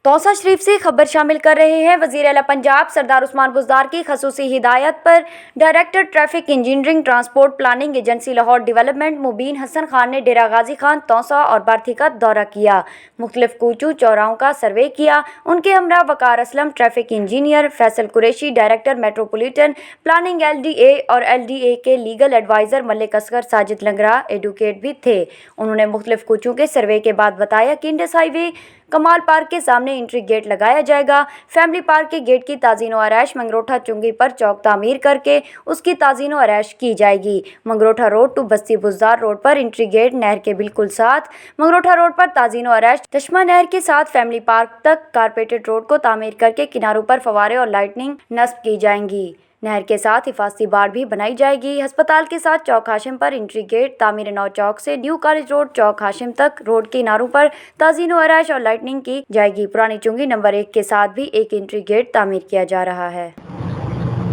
तौसा शरीफ से खबर शामिल कर रहे हैं। वज़ीर आला पंजाब सरदार उस्मान बुज़दार की खसूसी हिदायत पर director traffic engineering transport planning agency Lahore development Mubeen Hasan Khan ने डेरा गाजी खान, तौसा और बार्थी का दौरा किया। मुख्तलिफ कूचों चौराहों का सर्वे किया। उनके हमरा Waqar Aslam traffic engineer, Faisal Qureshi director metropolitan planning LDA और LDA के legal adviser Malik Asghar, Sajid Langra advocate भी थे। उन्होंने मुख्तलिफ कूचों के सर्वे के बाद बताया कि इंडस हाईवे कमाल पार्क के सामने एंट्री गेट लगाया जाएगा। फैमिली पार्क के गेट की ताज़ीन व आरैश मंगरोठा चुंगी पर चौक तामीर करके उसकी ताज़ीन व आरैश की जाएगी। मंगरोठा road to Basti Buzdar road पर एंट्री गेट नहर के बिल्कुल साथ, मंगरोठा रोड पर ताज़ीन व आरैश चश्मा नहर के साथ फैमिली पार्क तक कारपेटेड रोड को तामीर करके किनारों पर फवारे और लाइटनिंग नस्ब की जाएंगी। नहर के साथ हिफाजती बाड़ भी बनाई जाएगी। अस्पताल के साथ चौक हाशिम पर एंट्री गेट, तामीर नौ चौक से न्यू कॉलेज रोड चौक हाशिम तक रोड के किनारों पर ताज़ीन व आरैश और लाइटनिंग की जाएगी। पुरानी चुंगी नंबर 1 के साथ भी एक एंट्री गेट तामीर किया जा रहा है।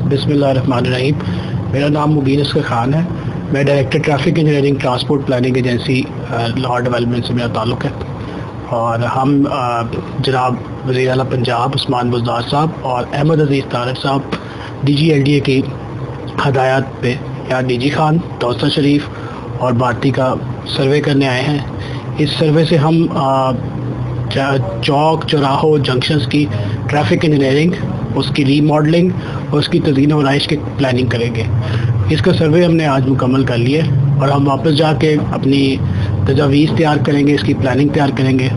बिस्मिल्लाहिर्रहमानिर्रहीम। मेरा नाम मुबीन हसन खान है। मैं director traffic engineering transport planning agency Lahore development से मेरा ताल्लुक़ है और हम जनाब वज़ीर आला पंजाब उस्मान बुज़दार साहब और अहमद अज़ीज़ तारक साहब DG LDA की हदायत पे यहाँ DG खान, तौसा शरीफ और बार्थी का सर्वे करने आए हैं। इस सर्वे से हम चौक चौराहों जंक्शंस की ट्रैफिक इंजीनियरिंग, उसकी रीमॉडलिंग और उसकी तज़ीन व आरइश की प्लानिंग करेंगे। इसका सर्वे हमने आज मुकम्मल कर लिया है और हम वापस जाके अपनी तजावीज़ तैयार करेंगे, इसकी प्लानिंग तैयार करेंगे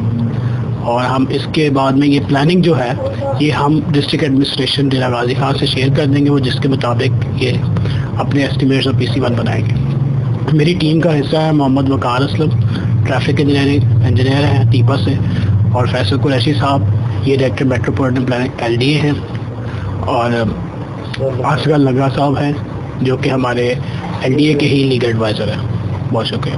और हम इसके बाद में ये प्लानिंग जो है ये हम डिस्ट्रिक्ट एडमिनिस्ट्रेशन डेरा गाजी खान से शेयर कर देंगे, वो जिसके मुताबिक ये अपने एस्टिमेट्स और PC1 बनाएंगे। मेरी टीम का हिस्सा है मोहम्मद वकार असलम, ट्रैफिक इंजीनियर हैं टीपा से, और फैसल कुरैशी साहब ये डायरेक्टर मेट्रोपोलिटन प्लानिंग LDA हैं, और असगर लंगरा साहब हैं जो कि हमारे LDA के ही लीगल एडवाइज़र हैं। बहुत शुक्रिया।